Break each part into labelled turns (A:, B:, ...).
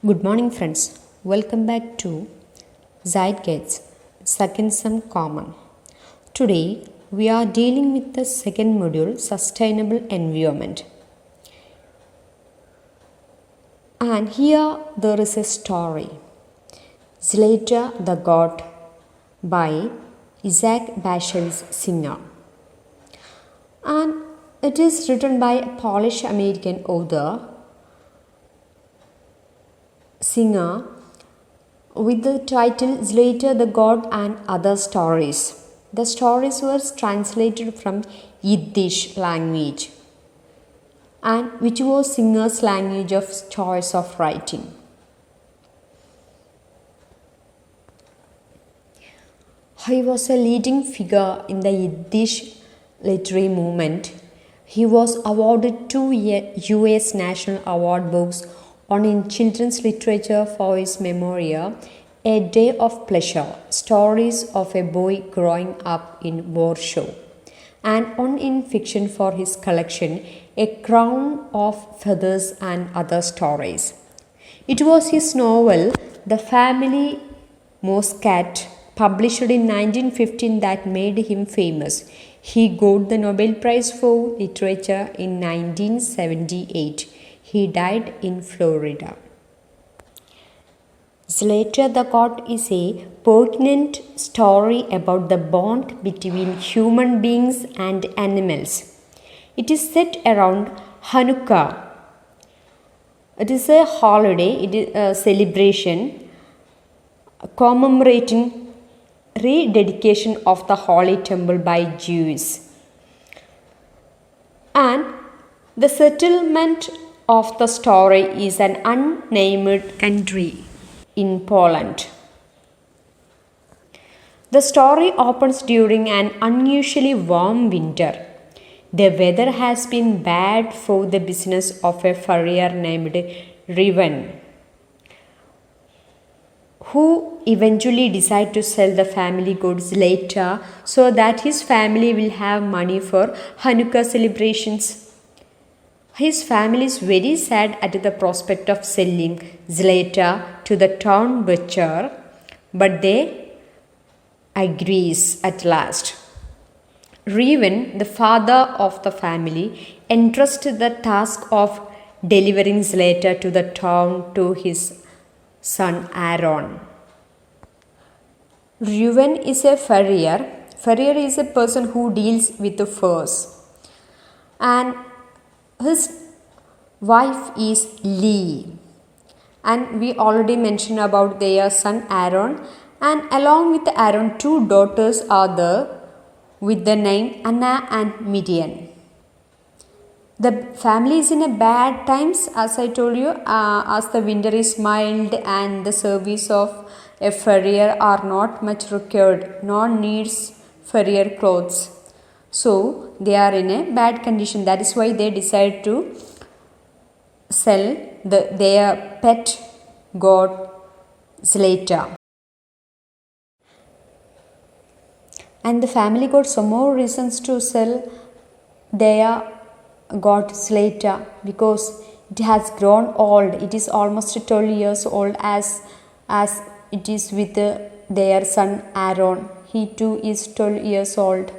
A: Good morning, friends. Welcome back to Zeitgeist, second sem common. Today, we are dealing with the second module, Sustainable Environment. And here there is a story, ZLATEH the God by Bashevis singer. And it is written by a Polish-American author, singer, with the title ZLATEH the God and Other Stories. The stories were translated from Yiddish language, and which was singer's language of choice of writing. He was a leading figure in the Yiddish literary movement. He was awarded 2 US National Award books on in children's literature for his memoir, A Day of Pleasure, Stories of a Boy Growing Up in Warsaw, and on in fiction for his collection, A Crown of Feathers and Other Stories. It was his novel, The Family Muscat, published in 1915, that made him famous. He got the Nobel Prize for Literature in 1978. He died in Florida. ZLATEH the God is a poignant story about the bond between human beings and animals. It is set around Hanukkah. It is a holiday, it is a celebration commemorating rededication of the Holy Temple by Jews. And the settlement of the story is an unnamed country in Poland. The story opens during an unusually warm winter. The weather has been bad for the business of a furrier named Riven, who eventually decides to sell the family goods later so that his family will have money for Hanukkah celebrations. His family is very sad at the prospect of selling ZLATEH to the town butcher, but they agrees at last. Reuven, the father of the family, entrusted the task of delivering ZLATEH to the town to his son Aaron. Reuven is a farrier. Farrier is a person who deals with the furs. And his wife is Lee, and we already mentioned about their son Aaron, and along with Aaron 2 daughters are there with the name Anna and Midian. The family is in a bad times, as I told you, as the winter is mild and the service of a farrier are not much required, nor needs farrier clothes. So they are in a bad condition. That is why they decide to sell their pet god ZLATEH. And the family got some more reasons to sell their god ZLATEH because it has grown old. It is almost 12 years old as it is with their son Aaron. He too is 12 years old.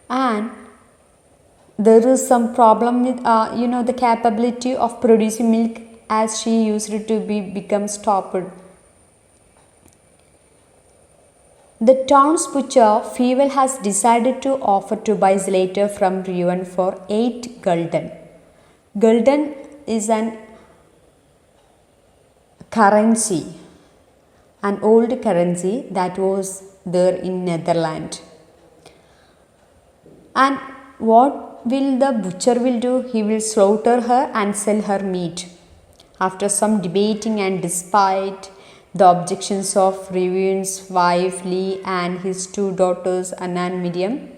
A: And there is some problem with the capability of producing milk as she used to become stopped. The town's butcher Fievel has decided to offer to buy ZLATEH from Reuven for 8 gulden. Gulden is an currency, an old currency that was there in Netherlands. And what will the butcher will do? He will slaughter her and sell her meat. After some debating and despite the objections of Reuven's wife Lee and his 2 daughters Anna and Miriam,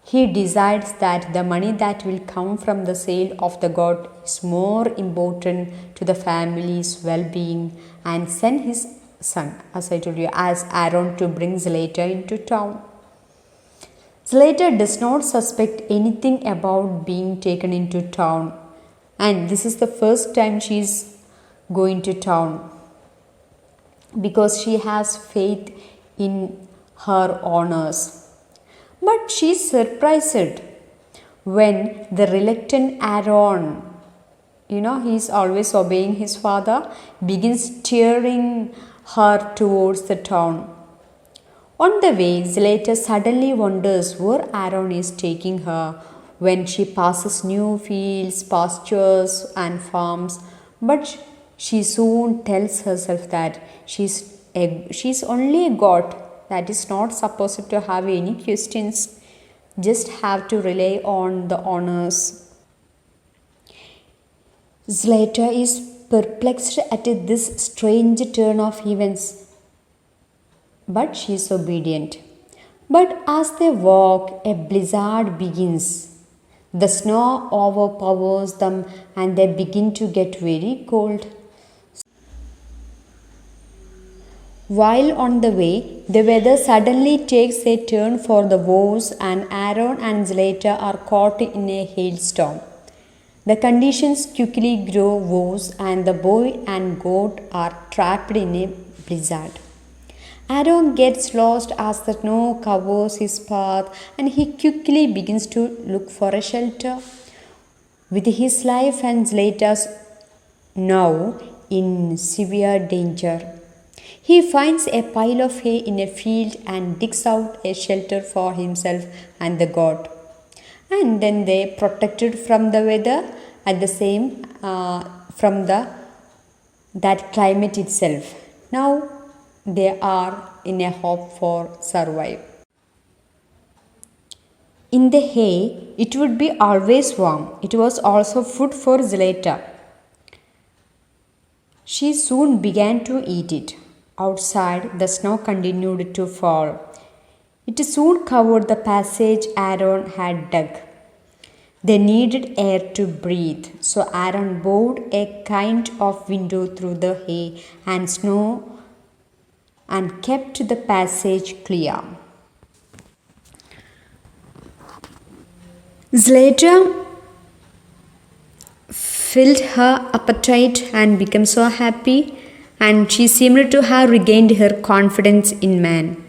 A: he decides that the money that will come from the sale of the god is more important to the family's well-being, and send his son, as I told you, as Aaron to bring ZLATEH into town. ZLATEH does not suspect anything about being taken into town, and this is the first time she is going to town because she has faith in her honors. But she is surprised when the reluctant Aaron, he is always obeying his father, begins steering her towards the town. On the way, ZLATEH suddenly wonders where Aaron is taking her when she passes new fields, pastures, and farms. But she soon tells herself that she's only a god that is not supposed to have any questions, just have to rely on the honors. ZLATEH is perplexed at this strange turn of events, but she is obedient. But as they walk, a blizzard begins. The snow overpowers them and they begin to get very cold. While on the way, the weather suddenly takes a turn for the worse and Aaron and ZLATEH are caught in a hailstorm. The conditions quickly grow worse and the boy and goat are trapped in a blizzard. Aaron gets lost as the snow covers his path and he quickly begins to look for a shelter. With his life and ZLATEH's now in severe danger, he finds a pile of hay in a field and digs out a shelter for himself and the goat. And then they protected from the weather at the same from that climate itself. Now they are in a hope for survive. In the hay, it would be always warm. It was also food for ZLATEH. She soon began to eat it. Outside, the snow continued to fall. It soon covered the passage Aaron had dug. They needed air to breathe, so Aaron bored a kind of window through the hay and snow and kept the passage clear. ZLATEH filled her appetite and became so happy, and she seemed to have regained her confidence in man.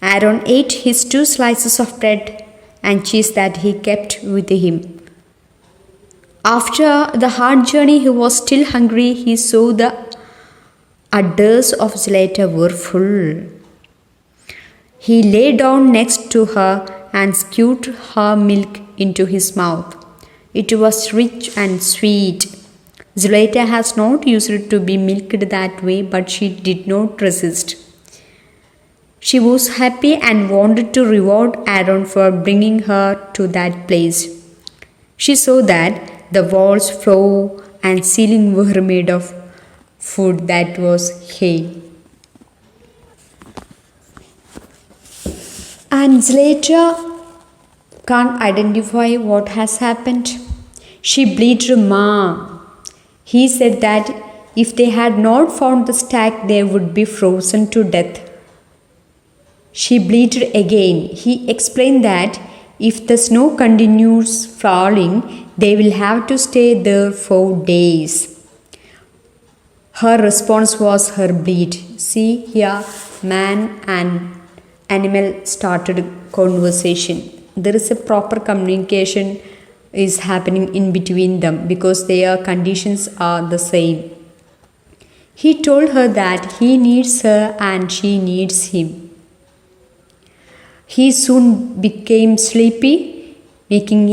A: Aaron ate his 2 slices of bread and cheese that he kept with him. After the hard journey, he was still hungry. He saw the udders of ZLATEH were full. He lay down next to her and scooped her milk into his mouth. It was rich and sweet. ZLATEH has not used to be milked that way, but she did not resist. She was happy and wanted to reward Aaron for bringing her to that place. She saw that the walls, floor, and ceiling were made of food that was hay. And ZLATEH can't identify what has happened. She bleated, "Ma." He said that if they had not found the stack, they would be frozen to death. She bleated again. He explained that if the snow continues falling, they will have to stay there for days. Her response was her bleat. See here, man and animal started conversation. There is a proper communication is happening in between them because their conditions are the same. He told her that he needs her and she needs him. He soon became sleepy, making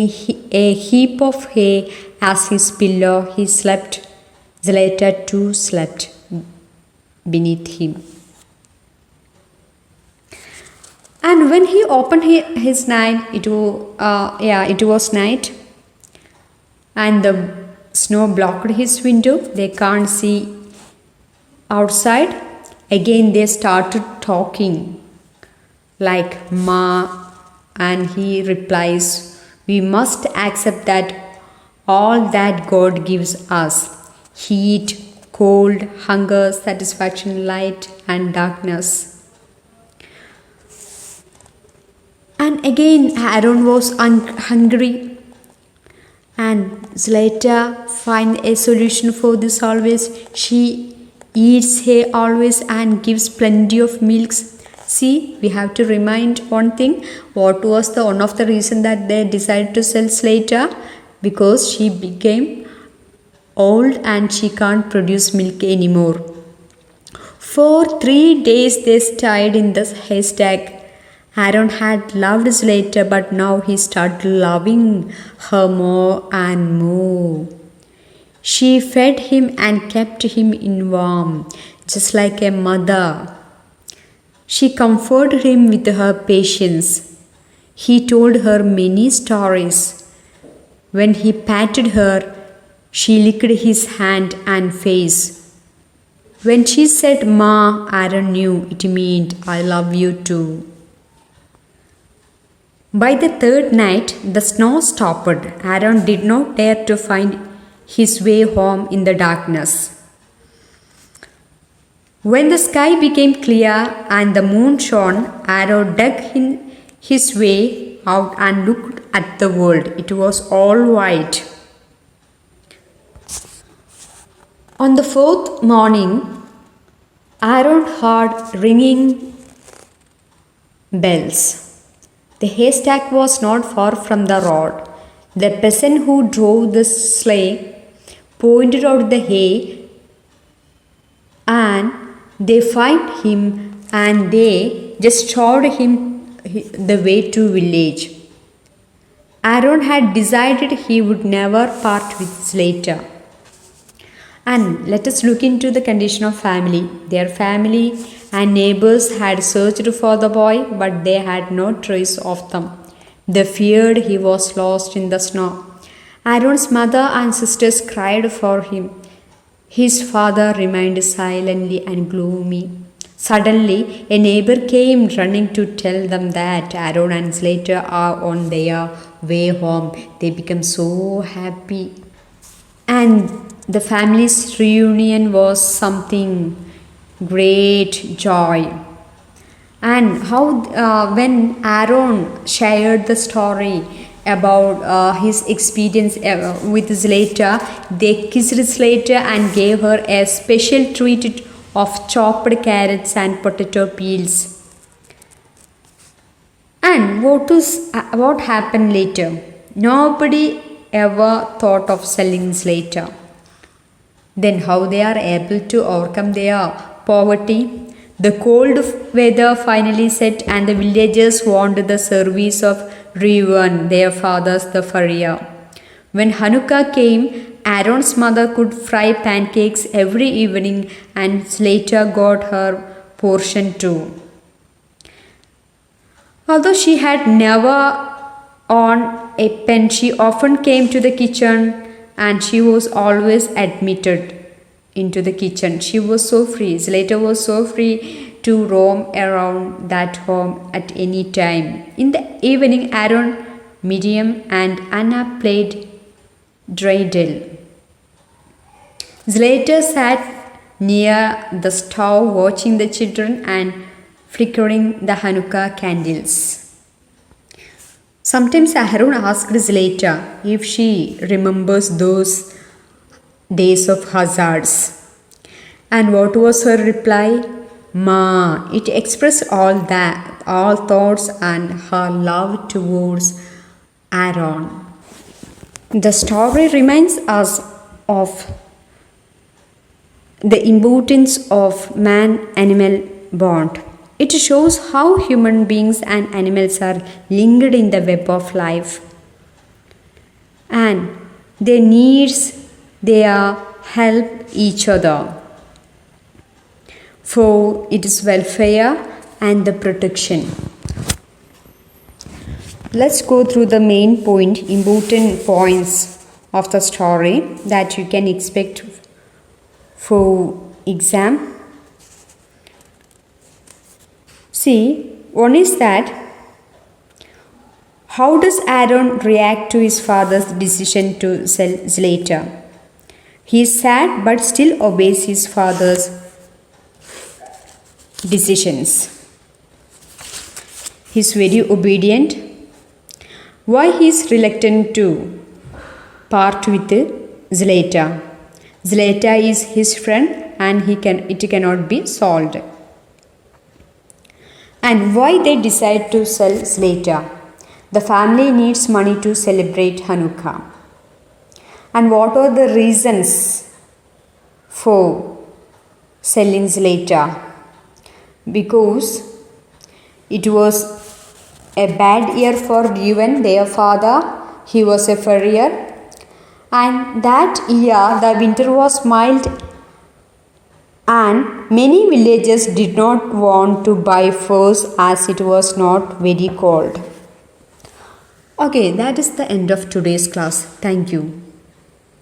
A: a heap of hay as his pillow. He slept. ZLATEH too slept beneath him. And when he opened his night, it was night, and the snow blocked his window. They can't see outside. Again, they started talking like Ma, and he replies, "We must accept that all that God gives us, heat, cold, hunger, satisfaction, light, and darkness." And again, Aaron was hungry, And ZLATEH find a solution for this always. She eats hay always and gives plenty of milks. See, we have to remind one thing. What was the one of the reason that they decided to sell ZLATEH? Because she became old and she can't produce milk anymore. For 3 days they stayed in the haystack. Aaron had loved ZLATEH, but now he started loving her more and more. She fed him and kept him in warm, just like a mother. She comforted him with her patience. He told her many stories. When he patted her, she licked his hand and face. When she said "Ma," Aaron knew it meant "I love you too." By the third night, the snow stopped. Aaron did not dare to find his way home in the darkness. When the sky became clear and the moon shone, Aaron dug his way out and looked at the world. It was all white. On the fourth morning, Aaron heard ringing bells. The haystack was not far from the road. The peasant who drove the sleigh pointed out the hay, and they found him and they just showed him the way to village. Aaron had decided he would never part with ZLATEH. And let us look into the condition of family. Their family and neighbors had searched for the boy, but they had no trace of them. They feared he was lost in the snow. Aaron's mother and sisters cried for him. His father remained silently and gloomy. Suddenly, a neighbor came running to tell them that Aaron and ZLATEH are on their way home. They became so happy. And the family's reunion was something great joy. And how when Aaron shared the story about his experience with ZLATEH, they kissed ZLATEH and gave her a special treat of chopped carrots and potato peels. And what happened later? Nobody ever thought of selling ZLATEH. Then how they are able to overcome their poverty? The cold weather finally set and the villagers wanted the service of Reuven, their fathers, the furrier. When Hanukkah came, Aaron's mother could fry pancakes every evening and ZLATEH got her portion too. Although she had never earned a pen, she often came to the kitchen and she was always admitted into the kitchen. She was so free. ZLATEH was so free to roam around that home at any time. In the evening, Aaron, Miriam, and Anna played dreidel. ZLATEH sat near the stove watching the children and flickering the Hanukkah candles. Sometimes Aaron asked ZLATEH if she remembers those days of hazards. And what was her reply? Ma. It expressed all thoughts and her love towards Aaron. The story reminds us of the importance of man-animal bond. It shows how human beings and animals are linked in the web of life. And their needs, they help each other for its welfare and the protection. Let's go through the main important points of the story that you can expect for exam. See, one is that how does Aaron react to his father's decision to sell ZLATEH? He is sad but still obeys his father's decisions. He is very obedient. Why he is reluctant to? part with ZLATEH. ZLATEH is his friend and it cannot be solved. And why they decide to sell ZLATEH? The family needs money to celebrate Hanukkah. And what are the reasons for selling ZLATEH? Because it was a bad year for Reuben, their father. He was a furrier. And that year the winter was mild and many villagers did not want to buy furs as it was not very cold. Okay, that is the end of today's class. Thank you.